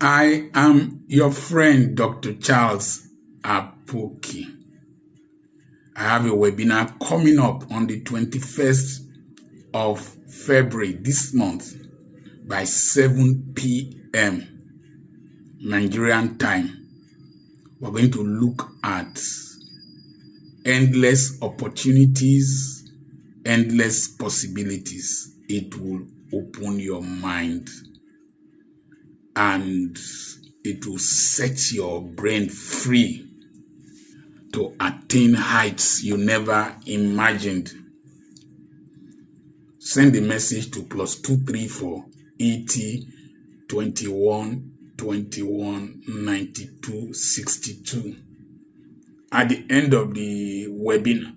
I am your friend, Dr. Charles Apoki. I have a webinar coming up on the 21st of February this month by 7 p.m. Nigerian time. We're going to look at endless opportunities, endless possibilities. It will open your mind and it will set your brain free to attain heights you never imagined. Send a message to +234 80 21 21 92 62. At the end of the webinar,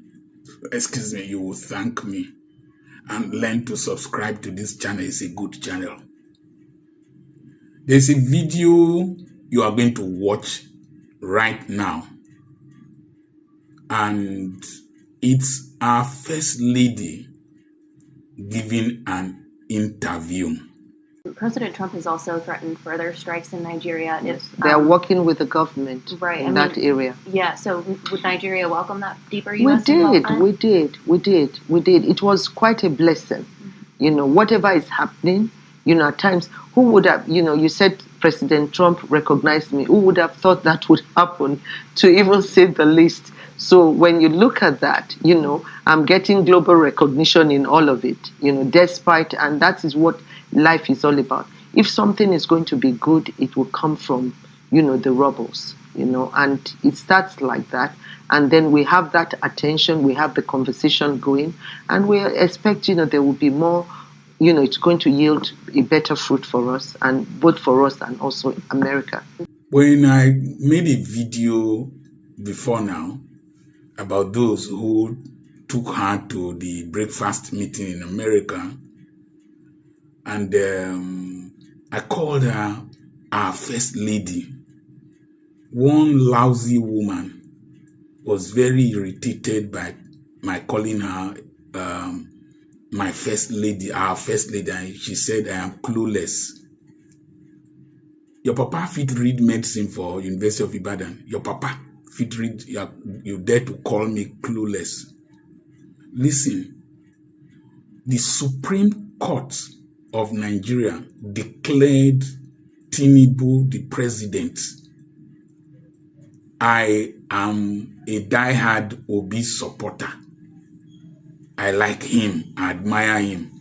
you will thank me and learn to subscribe to this channel. It's a good channel. There's a video you are going to watch right now, and it's our First Lady giving an interview. President Trump has also threatened further strikes in Nigeria if they are working with the government in that area. Yeah, so would Nigeria welcome that deeper U.S. involvement? We did. It was quite a blessing. You know, whatever is happening, you know, at times, who would have, you know, you said President Trump recognized me. Who would have thought that would happen, to even say the least? So when you look at that, you know, I'm getting global recognition in all of it, you know, despite, and that is what life is all about. If something is going to be good, it will come from, you know, the rebels, you know, and it starts like that. And then we have that attention, we have the conversation going, and we expect, you know, there will be more, you know, it's going to yield a better fruit for us, and both for us and also America. When I made a video before now about those who took her to the breakfast meeting in America, and I called her our First Lady. One lousy woman was very irritated by my calling her my First Lady, our First Lady, and she said I am clueless. Your papa fit read medicine for University of Ibadan. Your papa fit read, you dare to call me clueless. Listen, the Supreme Court of Nigeria declared Tinubu the president. I am a diehard Obi supporter. I like him, I admire him.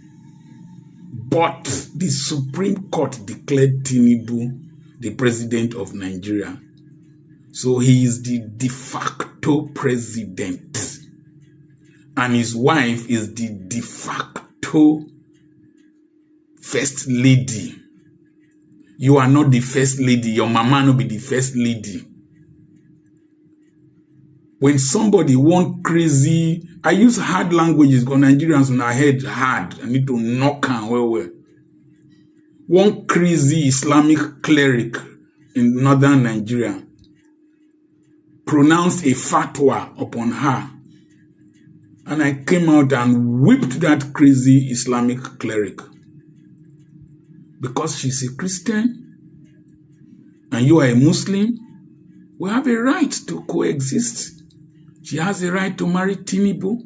But the Supreme Court declared Tinubu the president of Nigeria. So he is the de facto president. And his wife is the de facto First Lady. You are not the First Lady. Your mama no be the First Lady. When somebody want crazy, I use hard languages because Nigerians on our head hard. I need to knock on well. One crazy Islamic cleric in northern Nigeria pronounced a fatwa upon her. And I came out and whipped that crazy Islamic cleric. Because she's a Christian and you are a Muslim, we have a right to coexist. She has a right to marry Tinubu.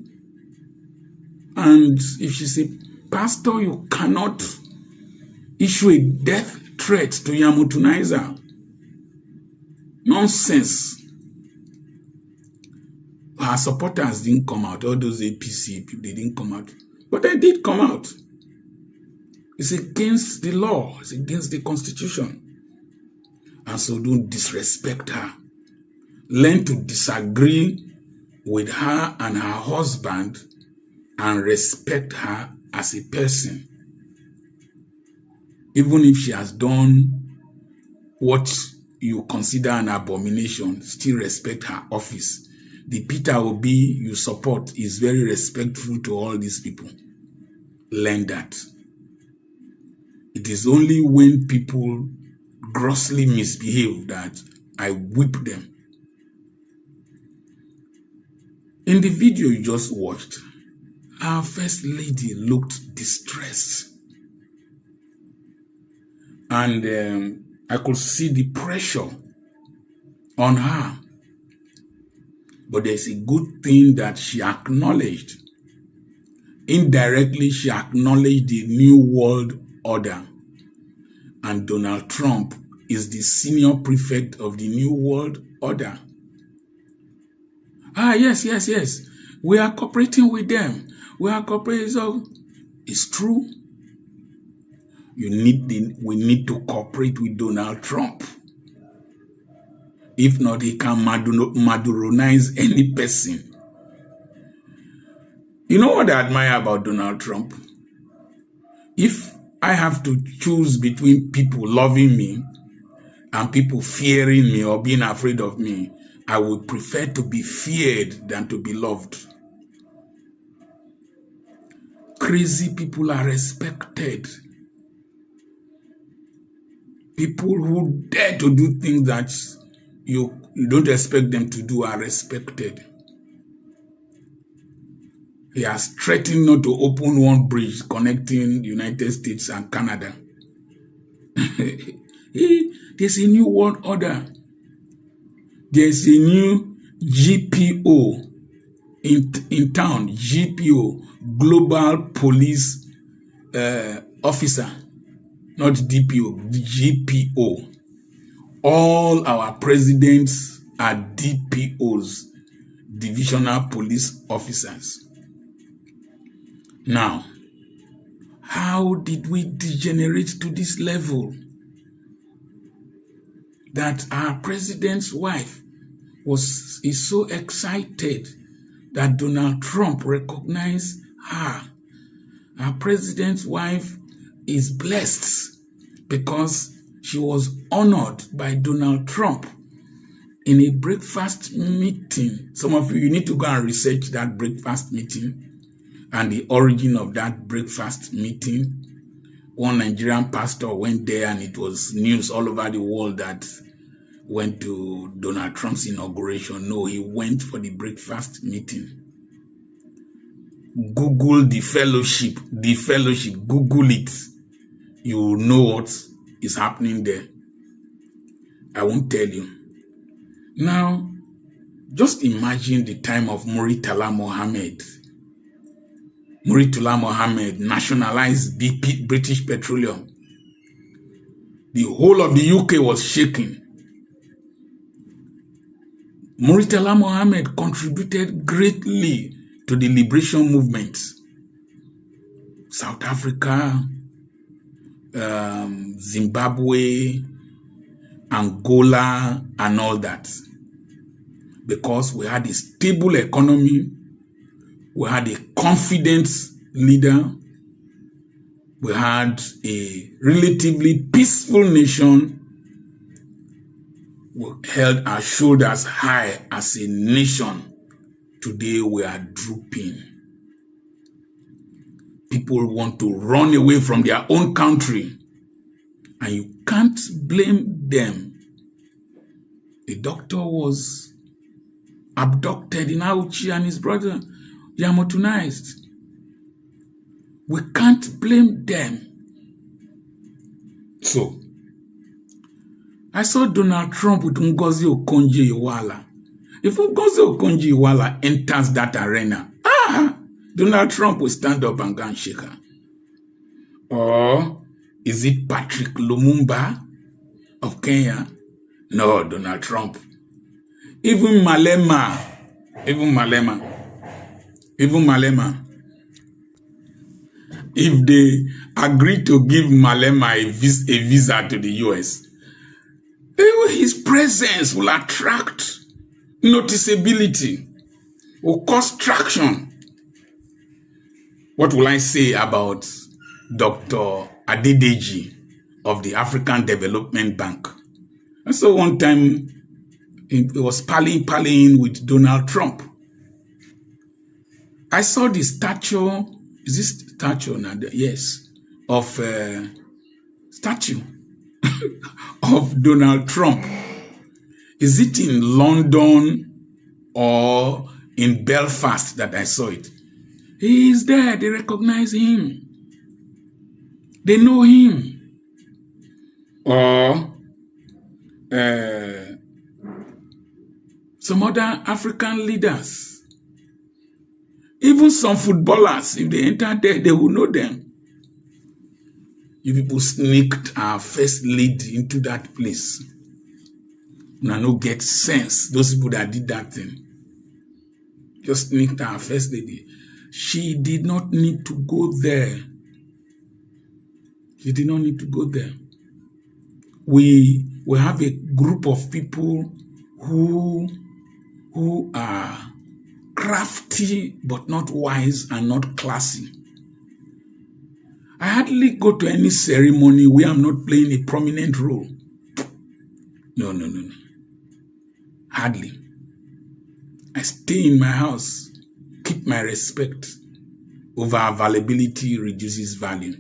And if she's a pastor, you cannot issue a death threat to Yamutunaiza. Nonsense. Her supporters didn't come out. All those APC people, they didn't come out. But they did come out. It's against the law. It's against the Constitution. And so don't disrespect her. Learn to disagree with her and her husband and respect her as a person. Even if she has done what you consider an abomination, still respect her office. The Peter Obi you support is very respectful to all these people. Learn that. It is only when people grossly misbehave that I whip them. In the video you just watched, our First Lady looked distressed. And I could see the pressure on her. But there's a good thing that she acknowledged. Indirectly, she acknowledged the New World Order. And Donald Trump is the senior prefect of the New World Order. Yes. We are cooperating with them. We are cooperating. So it's true. We need to cooperate with Donald Trump. If not, he can Maduronize any person. You know what I admire about Donald Trump? If I have to choose between people loving me and people fearing me or being afraid of me, I would prefer to be feared than to be loved. Crazy people are respected. People who dare to do things that you don't expect them to do are respected. He has threatened not to open one bridge connecting the United States and Canada. There's a new world order. There's a new GPO in town. GPO, Global Police Officer, not DPO, GPO. All our presidents are DPOs, Divisional Police Officers. Now, how did we degenerate to this level that our president's wife is so excited that Donald Trump recognized her? Our president's wife is blessed because she was honored by Donald Trump in a breakfast meeting. Some of you need to go and research that breakfast meeting and the origin of that breakfast meeting. One Nigerian pastor went there and it was news all over the world that went to Donald Trump's inauguration. No, he went for the breakfast meeting. Google the fellowship, Google it. You will know what is happening there. I won't tell you. Now, just imagine the time of Muritala Mohammed. Muritala Mohammed nationalized BP, British Petroleum. The whole of the UK was shaking. Muritala Mohammed contributed greatly to the liberation movement. South Africa, Zimbabwe, Angola, and all that. Because we had a stable economy, we had a confident leader, we had a relatively peaceful nation. We held our shoulders high as a nation. Today we are drooping. People want to run away from their own country, and you can't blame them. A doctor was abducted in Auchi and his brother yamotunized. We can't blame them. So, I saw Donald Trump with Ngozi Okonjo-Iweala. If Ngozi Okonjo-Iweala enters that arena, Donald Trump will stand up and go and shake her. Or is it Patrick Lumumba of Kenya? No, Donald Trump. Even Malema. If they agree to give Malema a visa to the US, his presence will attract noticeability, will cause traction. What will I say about Dr. Adedeji of the African Development Bank? And so one time, it was parleying with Donald Trump. I saw the statue, is this statue now? Yes, of statue of Donald Trump. Is it in London or in Belfast that I saw it? He is there. They recognize him. They know him. Or some other African leaders, even some footballers, if they enter there, they will know them. You people sneaked our first lady into that place. Now no get sense. Those people that did that thing just sneaked our first lady. She did not need to go there. She did not need to go there. We have a group of people who are crafty but not wise and not classy. I hardly go to any ceremony where I'm not playing a prominent role. No. Hardly. I stay in my house, keep my respect. Over availability reduces value.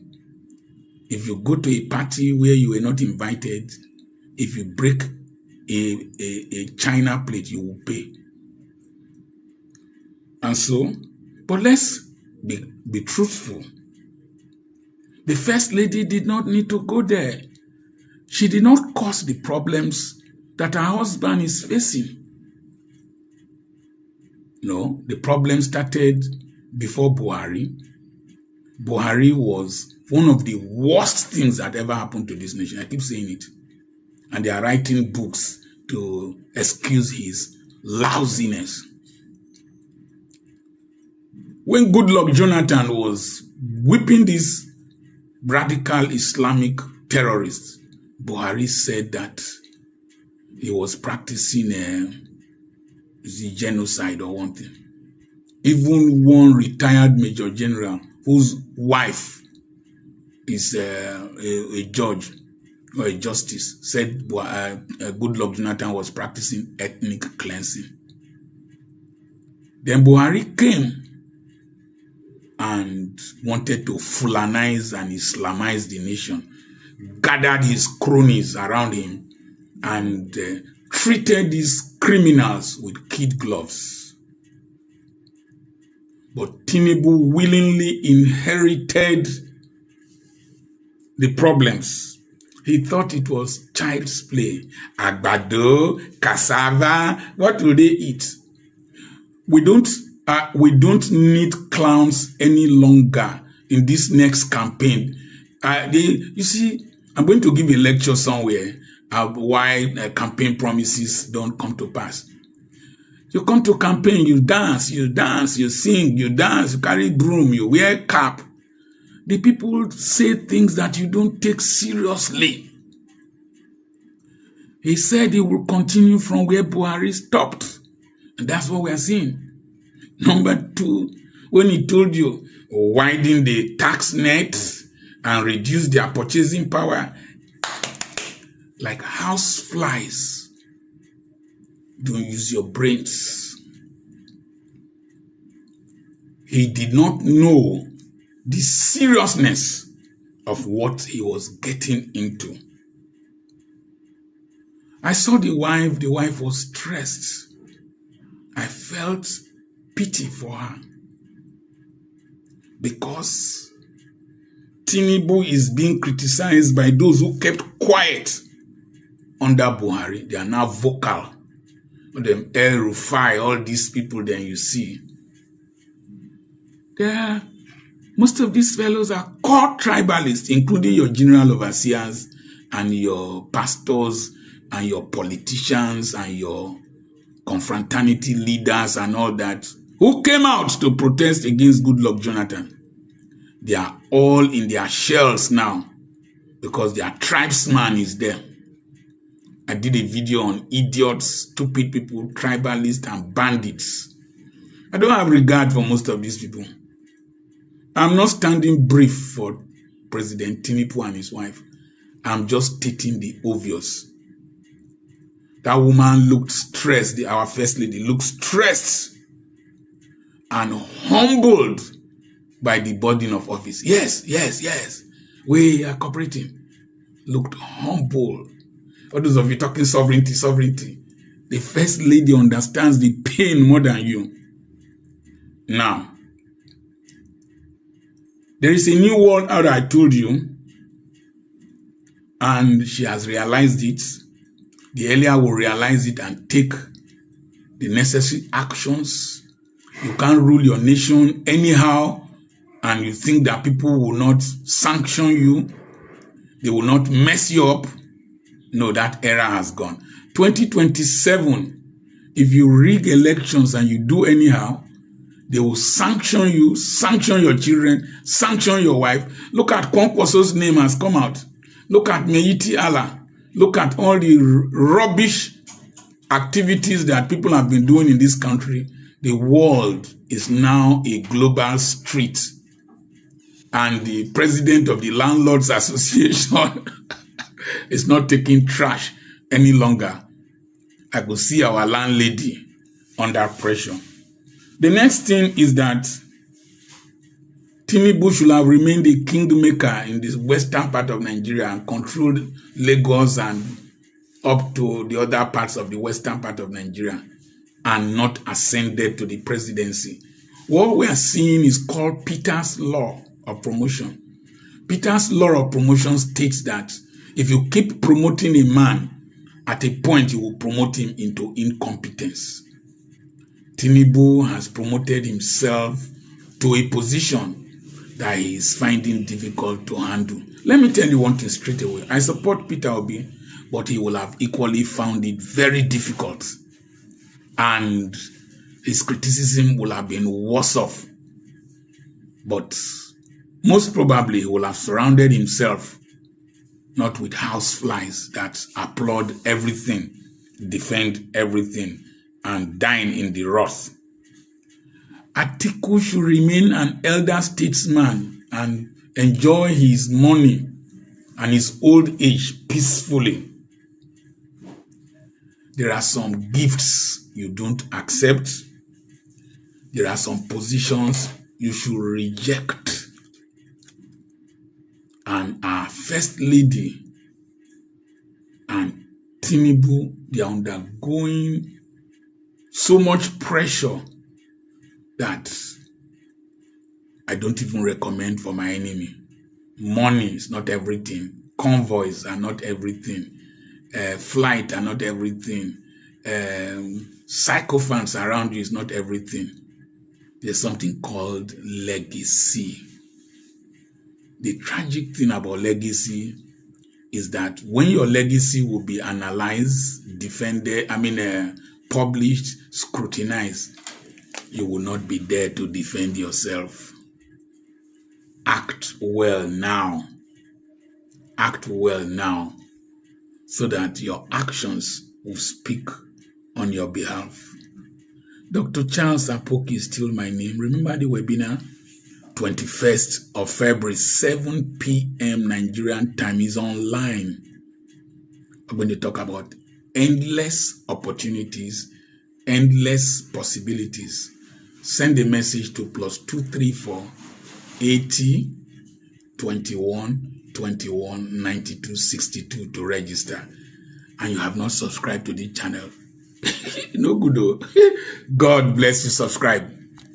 If you go to a party where you were not invited, if you break a china plate, you will pay. And so, but let's be truthful. The first lady did not need to go there. She did not cause the problems that her husband is facing. No, the problem started before Buhari. Buhari was one of the worst things that ever happened to this nation. I keep saying it. And they are writing books to excuse his lousiness. When Goodluck Jonathan was whipping these radical Islamic terrorists, Buhari said that he was practicing genocide or one thing. Even one retired major general whose wife is a judge or a justice said Goodluck Jonathan was practicing ethnic cleansing. Then Buhari came and wanted to Fulanize and Islamize the nation, gathered his cronies around him, and treated these criminals with kid gloves. But Tinubu willingly inherited the problems. He thought it was child's play. Agbado, cassava, what will they eat? We don't need clowns any longer in this next campaign. You see, I'm going to give a lecture somewhere why campaign promises don't come to pass. You come to campaign, you dance, you sing, you dance, you carry broom, you wear cap. The people say things that you don't take seriously. He said he will continue from where Buhari stopped. And that's what we are seeing. Number two, when he told you widen the tax net and reduce their purchasing power, like house flies, don't use your brains. He did not know the seriousness of what he was getting into. I saw the wife was stressed. I felt pity for her because Tinubu is being criticized by those who kept quiet under Buhari. They are now vocal. Them El Rufai, all these people then you see. Most of these fellows are core tribalists, including your general overseers and your pastors and your politicians and your confraternity leaders and all that, who came out to protest against Goodluck Jonathan. They are all in their shells now because their tribesman is there. I did a video on idiots, stupid people, tribalists, and bandits. I don't have regard for most of these people. I'm not standing brief for President Tinubu and his wife. I'm just stating the obvious. That woman looked stressed. Our first lady looked stressed and humbled by the burden of office. Yes. We are cooperating. Looked humble. All those of you talking sovereignty. The first lady understands the pain more than you. Now, there is a new world out, I told you, and she has realized it. the earlier we realize it and take the necessary actions. You can't rule your nation anyhow, and you think that people will not sanction you, they will not mess you up. No, that era has gone. 2027, if you rig elections and you do anyhow, they will sanction you, sanction your children, sanction your wife. Look at Kwankwaso's name has come out. Look at Meiti Allah. Look at all the rubbish activities that people have been doing in this country. The world is now a global street. And the president of the Landlords Association is not taking trash any longer. I could see our landlady under pressure. The next thing is that Tinubu should have remained a kingmaker in this western part of Nigeria and controlled Lagos and up to the other parts of the western part of Nigeria and not ascended to the presidency. What we are seeing is called Peter's Law of Promotion. Peter's Law of Promotion states that if you keep promoting a man, at a point you will promote him into incompetence. Tinubu has promoted himself to a position that he is finding difficult to handle. Let me tell you one thing straight away. I support Peter Obi, but he will have equally found it very difficult. And his criticism will have been worse off. But most probably he will have surrounded himself not with houseflies that applaud everything, defend everything, and dine in the wrath. Atiku should remain an elder statesman and enjoy his money and his old age peacefully. There are some gifts you don't accept. There are some positions you should reject. And our First Lady and Tinubu, they are undergoing so much pressure that I don't even recommend for my enemy. Money is not everything. Convoys are not everything. Flight are not everything. Sycophants around you is not everything. There's something called legacy. The tragic thing about legacy is that when your legacy will be analyzed, defended, published, scrutinized, you will not be there to defend yourself. Act well now. Act well now so that your actions will speak on your behalf. Dr. Charles Apoki is still my name. Remember the webinar? 21st of February, 7 p.m. Nigerian time is online. I'm going to talk about endless opportunities, endless possibilities. Send a message to +234 80 21 21 92 62 to register. And you have not subscribed to the channel. No good though. God bless you. Subscribe.